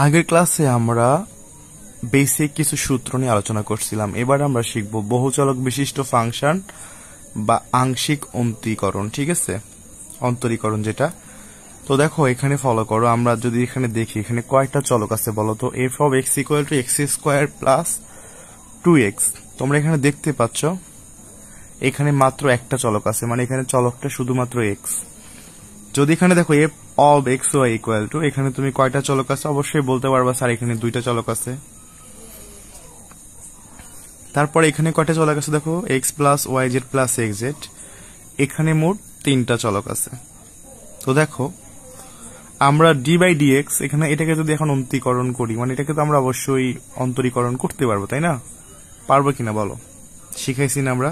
আগের ক্লাসে আমরা বেসিক কিছু সূত্র নিয়ে আলোচনা করছিলাম। এবার আমরা শিখব বহুচলক বিশিষ্ট ফাংশন বা আংশিক অন্তরীকরণ। ঠিক আছে, অন্তরীকরণ যেটা। তো দেখো এখানে ফলো করো, আমরা যদি এখানে দেখি এখানে কয়টা চলক আছে বলো তো। F of x equal to x square plus 2x। তোমরা এখানে দেখতে পাচ্ছ এখানে মাত্র একটা চলক আছে, মানে এখানে চলকটা শুধুমাত্র এক্স। যদি এখানে দেখো F of X Y equal to, এখানে তুমি কয়টা চলক আছে অবশ্যই বলতে পারবা স্যার এখানে দুইটা চলক আছে। তারপরে এখানে কয়টা চলক আছে দেখো, X plus Y Z plus X Z, এখানে মোট তিনটা চলক আছে। তো দেখো আমরা ডি বাই ডি এক্স, এখানে এটাকে যদি এখন অন্তরীকরণ করি, মানে এটাকে তো আমরা অবশ্যই অন্তরীকরণ করতে পারবো, তাই না? পারবো কিনা বলো, শিখাইছি না আমরা।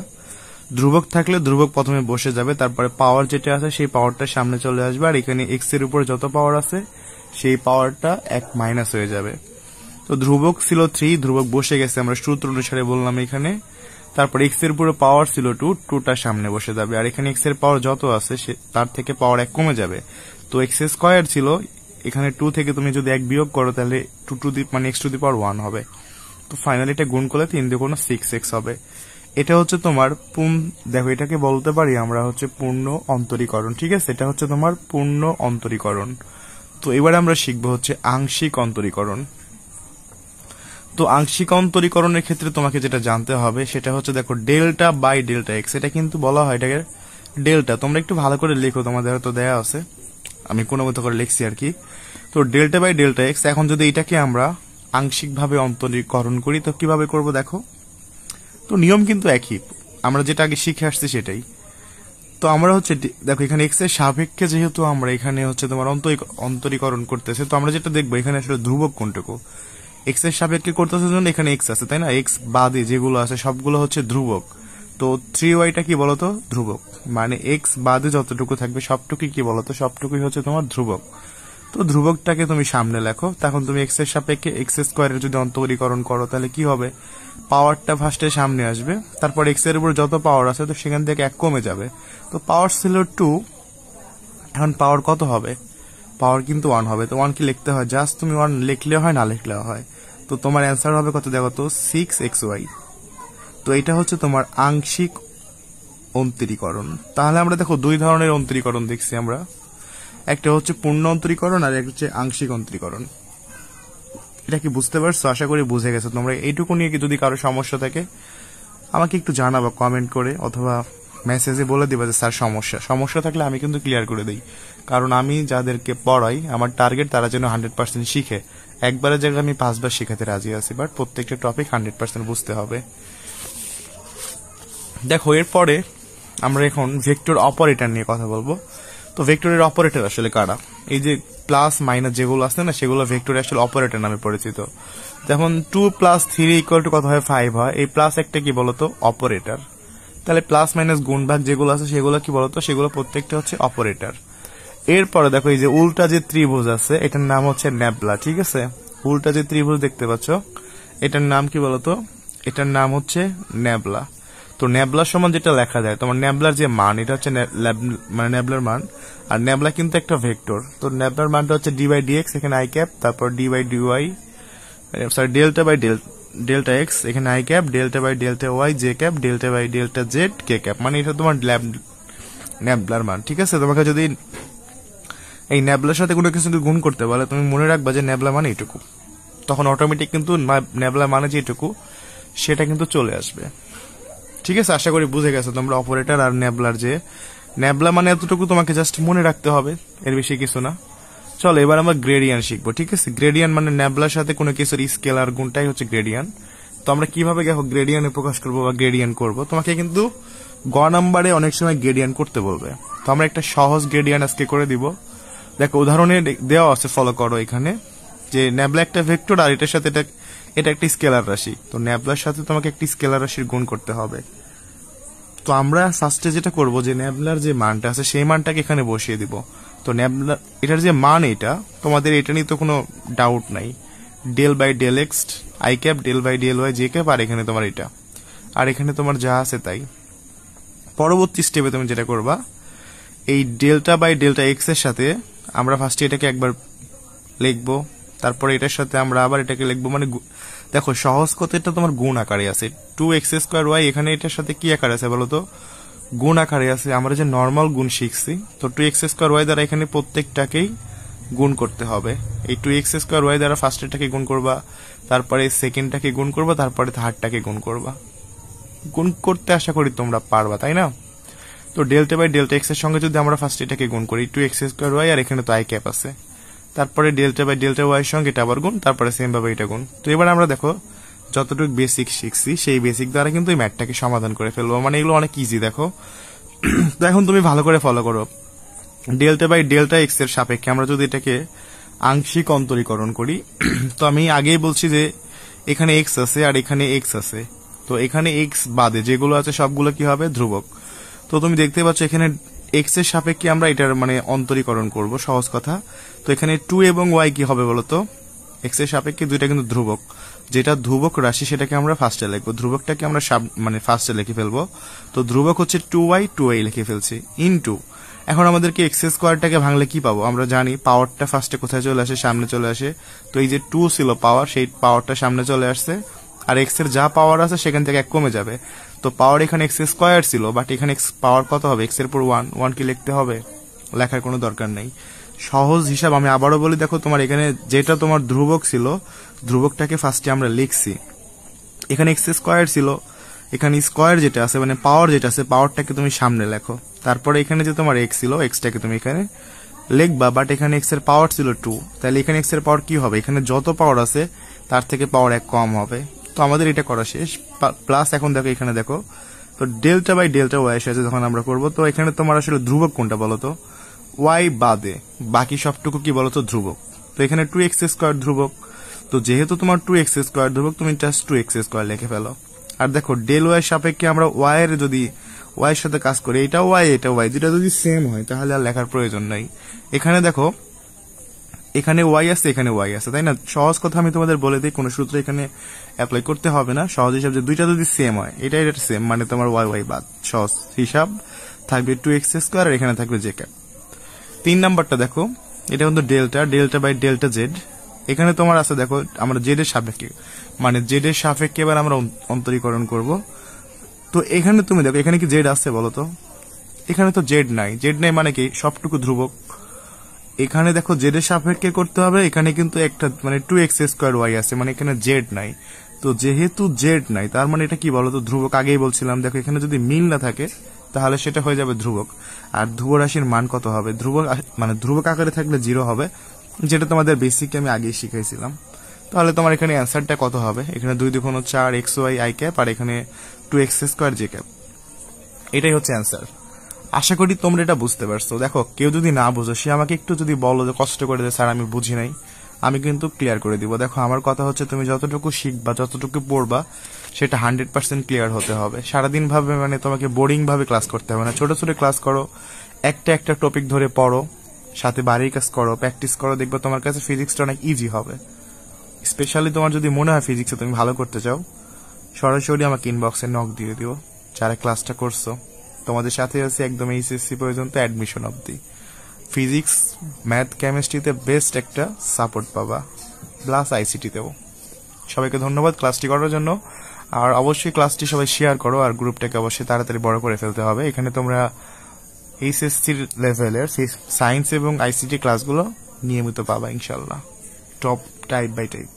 ধ্রুবক থাকলে ধ্রুবক প্রথমে বসে যাবে, তারপরে পাওয়ার যেটা আছে সেই পাওয়ারটা সামনে চলে আসবে, আর এখানে এক্স এর উপরে যত পাওয়ার আছে সেই পাওয়ারটা এক মাইনাস হয়ে যাবে। তো ধ্রুবক ছিল 3, ধ্রুবক বসে গেছে আমরা সূত্র অনুসারে বললাম এখানে। তারপর এক্স এর উপরে পাওয়ার ছিল 2, 2টা সামনে বসে যাবে, আর এখানে এক্স এর পাওয়ার যত আছে তার থেকে পাওয়ার 1 কমে যাবে। তো এক্স স্কোয়ার ছিল, এখানে 2 থেকে তুমি যদি 1 বিয়োগ করো তাহলে 2 টু দি মানে এক্স টু দি পাওয়ার 1 হবে। তো ফাইনালি এটা গুণ করলে 3 দিয়ে কোনো 6x হবে। এটা হচ্ছে তোমার দেখো এটাকে বলতে পারি আমরা হচ্ছে পূর্ণ অন্তরীকরণ। ঠিক আছে, এটা হচ্ছে তোমার পূর্ণ অন্তরীকরণ। তো এবার আমরা শিখবো হচ্ছে আংশিক অন্তরীকরণ। তো আংশিক অন্তরীকরণের ক্ষেত্রে তোমাকে যেটা জানতে হবে সেটা হচ্ছে দেখো ডেল্টা বাই ডেল্টা এক্স, এটা কিন্তু বলা হয় এটাকে ডেল্টা। তোমরা একটু ভালো করে লেখো, তোমাদের হয়তো দেয়া আছে, আমি কোনো মতো করে লিখছি আর কি। তো ডেল্টা বাই ডেল্টা এক্স, এখন যদি এটাকে আমরা আংশিকভাবে অন্তরীকরণ করি তো কিভাবে করব দেখো। তো নিয়ম কিন্তু একই, আমরা যেটা আগে শিখে আসছি সেটাই। তো আমরা হচ্ছে দেখো এখানে এক্স এর সাপেক্ষে যেহেতু আমরা এখানে হচ্ছে তোমার অন্তরীকরণ করতেছে, তো আমরা যেটা দেখবো এখানে আসলে ধ্রুবক কোনটুকু। এক্স এর সাপেক্ষে করতেছে জন্য এখানে এক্স আছে, তাই না? এক্স বাদে যেগুলো আছে সবগুলো হচ্ছে ধ্রুবক। তো 3y কি বলতো ধ্রুবক, মানে এক্স বাদে যতটুকু থাকবে সবটুকুই কি বলতো, সবটুকুই হচ্ছে তোমার ধ্রুবক। তো ধ্রুবকটাকে তুমি সামনে লেখো, তখন তুমি এক্স এর সাপেক্ষে এক্স স্কোয়ারের যদি অন্তরীকরণ করো তাহলে কি হবে, পাওয়ারটা ফার্স্টে সামনে আসবে, তারপর এক্স এর উপর যত পাওয়ার আছে তো সেখান থেকে 1 কমে যাবে। তো পাওয়ার ছিল 2, এখন পাওয়ার কত হবে, পাওয়ার কিন্তু 1 হবে। তো 1 কি লিখতে হয়, জাস্ট তুমি 1 লিখলে হয় না লিখলেও হয়। তো তোমার অ্যান্সার হবে কত দেখো তো, 6xy। তো এটা হচ্ছে তোমার আংশিক অন্তরীকরণ। তাহলে আমরা দেখো দুই ধরনের অন্তরীকরণ দেখছি আমরা, একটা হচ্ছে পূর্ণ অন্তরীকরণ আর একটা হচ্ছে আংশিক অন্তরীকরণ। এটা কি বুঝতে পারছো? আশা করি বুঝে গেছো তোমরা। এইটুকু নিয়ে কি যদি কারো সমস্যা থাকে আমাকে একটু জানাবা কমেন্ট করে, অথবা মেসেজে বলে দিবা যে স্যার সমস্যা থাকলে আমি কিন্তু ক্লিয়ার করে দিই। কারণ আমি যাদেরকে পড়াই আমার টার্গেট তারা যেন 100% শিখে। একবারের জায়গায় আমি 5 বার শেখাতে রাজি আছি, বাট প্রত্যেকটা টপিক 100% বুঝতে হবে। দেখো এরপরে আমরা এখন ভেক্টর অপারেটর নিয়ে কথা বলবো। তো ভেক্টরের অপারেটর আসলে কারা? এই যে প্লাস মাইনাস যেগুলো আছে না সেগুলো ভেক্টরের আসলে অপারেটর নামে পরিচিত। যখন 2 + 3 কত হয় 5 হয়, এই প্লাস একটা কি বলতো অপারেটর। তাহলে প্লাস মাইনাস গুণ ভাগ যেগুলো আছে সেগুলো কি বলতো, সেগুলো প্রত্যেকটা হচ্ছে অপারেটর। এরপরে দেখো এই যে উল্টা যে ত্রিভুজ আছে এটার নাম হচ্ছে ন্যাবলা। ঠিক আছে, উল্টা যে ত্রিভুজ দেখতে পাচ্ছ এটার নাম কি বলতো, এটার নাম হচ্ছে ন্যাবলা। তো ন্যাবলার সমান যেটা লেখা যায় তোমার ন্যাবলার যে মান এটা হচ্ছে মানে ন্যাবলার মান, আর ন্যাবলা কিন্তু একটা ভেক্টর। তো ন্যাবলার মানটা হচ্ছে ডি বাই ডি এক্স, এখানে আই ক্যাপ, তারপর d by d y, sorry delta by delta x, এখানে i cap, delta by delta y j cap, delta by delta z k cap, মানে এটা তোমার ন্যাবলার মান। ঠিক আছে, তোমাকে যদি এই ন্যাবলার সাথে কোনো কিছু গুণ করতে বলে তুমি মনে রাখবা যে ন্যাবলা মানে এইটুকু, তখন অটোমেটিক কিন্তু ন্যাবলা মানে যেটুকু সেটা কিন্তু চলে আসবে। ঠিক আছে, আশা করি বুঝে গেছো তোমরা অপারেটর আর ন্যাবলার যে ন্যাবলা মানে এতটুকু তোমাকে জাস্ট মনে রাখতে হবে, এর বেশি কিছু না। চলো এবার আমরা গ্রেডিয়ান শিখবো। ঠিক আছে, গ্রেডিয়ান মানে ন্যাবলার সাথে কোনো কিছুর স্কেলার গুণটাই হচ্ছে গ্রেডিয়ান। তো আমরা কিভাবে দেখো গ্রেডিয়ানে প্রকাশ করবো বা গ্রেডিয়ান করবো, তোমাকে কিন্তু গ নাম্বারে অনেক সময় গ্রেডিয়ান করতে বলবে। তো আমরা একটা সহজ গ্রেডিয়ান আজকে করে দিব। দেখো উদাহরণে দেওয়া আছে, ফলো করো। এখানে যে ন্যাবলা একটা ভেক্টর আর এটার সাথে এটা একটা স্কেলার রাশি, তো ন্যাবলার সাথে তোমাকে একটি স্কেলার রাশির গুণ করতে হবে। তো আমরা ফার্স্টে যেটা করব যে ন্যাবলার যে মানটা আছে সেই মানটাকে এখানে বসিয়ে দিব। তো ন্যাবলা এটার যে মান এটা তোমাদের এটা নিয়ে তো কোনো ডাউট নাই, del by del x i cap, del by del y j cap, আর এখানে তোমার এটা, আর এখানে তোমার যা আছে তাই। পরবর্তী স্টেপে তুমি যেটা করবা, এই ডেল্টা বাই ডেল্টা এক্স এর সাথে আমরা ফার্স্টে এটাকে একবার লিখবো, তারপরে এটার সাথে আমরা আবার এটাকে লিখবো, মানে দেখো সহজ কথাটা তোমার গুণ আকারে আছে, 2x² y, এখানে এটার সাথে কি আকারে আছে বলতো, গুণ আকারে আছে। আমরা যে নর্মাল গুণ শিখছি, তো 2x² y দ্বারা এখানে প্রত্যেকটাকেই গুণ করতে হবে। এই 2x² y দ্বারা ফার্স্টেরটাকে গুণ করবা, তারপরে সেকেন্ডটাকে গুণ করবা, তারপরে থার্ডটাকে গুণ করবা। গুণ করতে আশা করি তোমরা পারবা, তাই না? তো ডেল্টা বাই ডেল্টা এক্স এর সঙ্গে যদি আমরা ফার্স্ট এটাকে গুণ করি 2x² y, আর এখানে তো i ক্যাপ আছে, তারপরে ডেল্টা বাই ডেল্টা ওয়াই এর সঙ্গে এটা আবার গুণ, তারপরে সেম ভাবে এটা গুণ। তো এবার আমরা দেখো যতটুকু বেসিক শিখছি সেই বেসিক দ্বারা কিন্তু এই ম্যাথটাকে সমাধান করে ফেলবো, মানে এগুলো অনেক ইজি। দেখো তো এখন তুমি ভালো করে ফলো করো, ডেল্টা বাই ডেল্টা এক্স এর সাপেক্ষে আমরা যদি এটাকে আংশিক অন্তরীকরণ করি, তো আমি আগেই বলছি যে এখানে এক্স আছে আর এখানে এক্স আছে, তো এখানে এক্স বাদে যেগুলো আছে সবগুলো কি হবে, ধ্রুবক। তো তুমি দেখতে পাচ্ছ এখানে এক্স এর সাপেক্ষে আমরা এটার মানে অন্তরীকরণ করব, সহজ কথা। তো এখানে 2 এবং y কি হবে বলতো, এক্স এর সাপেক্ষে দুইটা কিন্তু ধ্রুবক, যেটা ধ্রুবক রাশি সেটাকে আমরা ফার্স্টে লিখবো, ধ্রুবকটাকে আমরা মানে ফার্স্টে লিখে ফেলবো। তো ধ্রুবক হচ্ছে 2y লিখে ফেলছি, ইনটু এখন আমাদেরকে x² ভাঙলে কি পাবো, আমরা জানি পাওয়ারটা ফার্স্টে কোথায় চলে আসে, সামনে চলে আসে। তো এই যে 2 ছিল পাওয়ার, সেই পাওয়ারটা সামনে চলে আসছে, আর এক্স এর যা পাওয়ার আছে সেখান থেকে 1 কমে যাবে। তো পাওয়ার এখানে x² ছিল, বাট এখানে x পাওয়ার কত হবে, x এর উপর 1 কি লিখতে হবে, লেখার কোনো দরকার নেই। সহজ হিসাব আমি আবারও বলি, দেখো তোমার এখানে যেটা তোমার ধ্রুবক ছিল, ধ্রুবকটাকে ফার্স্টে আমরা লিখছি, এখানে x² ছিল, এখানে স্কয়ার যেটা আছে মানে পাওয়ার যেটা আছে, পাওয়ারটাকে তুমি সামনে লেখো, তারপরে এখানে যে তোমার x ছিল, এক্সটাকে তুমি এখানে লিখবা, বাট এখানে x এর পাওয়ার ছিল 2, তাহলে এখানে x এর পাওয়ার কি হবে, এখানে যত পাওয়ার আছে তার থেকে পাওয়ার 1 কম হবে। তো আমাদের এটা করা শেষ, প্লাস এখন দেখো এখানে দেখো, তো ডেল্টা বাই ডেল্টা ওয়াই এর সাথে যখন আমরা করব, তো এখানে তোমার আসলে ধ্রুবক কোনটা বলো তো, y বাদে বাকি সবটুকু কি বলতো, ধ্রুবক। তো এখানে 2x² ধ্রুবক, তো যেহেতু তোমার 2x² ধ্রুবক, তুমি জাস্ট 2x² লিখে ফেলো। আর দেখো ডেল ওয়াই এর সাপেক্ষে আমরা y এর যদি y এর সাথে কাজ করি, এটাও y এটাও y, দুটো যদি সেম হয় তাহলে আর লেখার প্রয়োজন নাই। এখানে দেখো এখানে y আছে, এখানে y আছে, তাই না? সহজ কথা আমি তোমাদের বলে দিই, কোনো সূত্র এখানে অ্যাপ্লাই করতে হবে না, সহজ হিসাব যে দুইটা যদি সেম হয়, এটা সেম, মানে তোমার y বাদ, সহজ হিসাব থাকবে 2x² আর এখানে থাকবে j ক্যাপ। 3 নাম্বারটা দেখো, এটা কিন্তু ডেল্টা বাই ডেল্টা জেড, এখানে তোমার আছে দেখো আমরা জেড এর সাপেক্ষে, মানে জেড এর সাপেক্ষে এবার আমরা অন্তরীকরণ করব। তো এখানে তুমি দেখো এখানে কি জেড আছে বলো তো, এখানে তো জেড নাই, মানে কি সবটুকু ধ্রুবক। এখানে দেখো জেড এর সাপেক্ষে করতে হবে, এখানে কিন্তু একটা মানে 2x² y আছে, মানে এখানে জেড নাই। তো যেহেতু জেড নাই তার মানে এটা কি বলতো, ধ্রুবক। আগেই বলছিলাম দেখো এখানে যদি মিল না থাকে তাহলে সেটা হয়ে যাবে ধ্রুবক। আর ধ্রুব রাশির মান কত হবে, মানে ধ্রুবক আকারে থাকলে 0 হবে, যেটা তোমাদের বেসিকে আমি আগেই শিখাইছিলাম। তাহলে তোমার এখানে অ্যান্সারটা কত হবে, এখানে 2 × 4 xy i ক্যাপ, আর এখানে 2x² j ক্যাপ, এটাই হচ্ছে অ্যান্সার। আশা করি তোমরা এটা বুঝতে পারছো। দেখো কেউ যদি না বুঝো সে আমাকে একটু যদি বলো যে কষ্ট করে যে স্যার আমি বুঝি নাই, আমি কিন্তু ক্লিয়ার করে দিব। দেখো আমার কথা হচ্ছে তুমি যতটুকু শিখবা, যতটুকু পড়বা সেটা 100% ক্লিয়ার হতে হবে। সারাদিন ভাবে মানে তোমাকে বোরিং ভাবে ক্লাস করতে হবে না, ছোট ছোট ক্লাস করো, একটা টপিক ধরে পড়ো, সাথে বাড়ির কাজ করো, প্র্যাকটিস করো, দেখবে তোমার কাছে ফিজিক্সটা অনেক ইজি হবে। স্পেশালি তোমার যদি মনে হয় ফিজিক্সে তুমি ভালো করতে চাও, সরাসরি আমাকে ইনবক্সে নক দিয়ে দিও। যারা ক্লাসটা করছো তোমাদের সাথে আছে একদম এইচএসসি পর্যন্ত অ্যাডমিশন অবধি। ফিজিক্স, ম্যাথ, কেমিস্ট্রিতে বেস্ট একটা সাপোর্ট পাবা, প্লাস আইসিটিতেও। সবাইকে ধন্যবাদ ক্লাসটি করার জন্য, আর অবশ্যই ক্লাসটি সবাই শেয়ার করো, আর গ্রুপটাকে অবশ্যই তাড়াতাড়ি বড় করে ফেলতে হবে। এখানে তোমরা এইচএসসির লেভেলের সায়েন্স এবং আইসিটি ক্লাসগুলো নিয়মিত পাবা ইনশাল্লাহ, টপ টাইপ বাই টাইপ।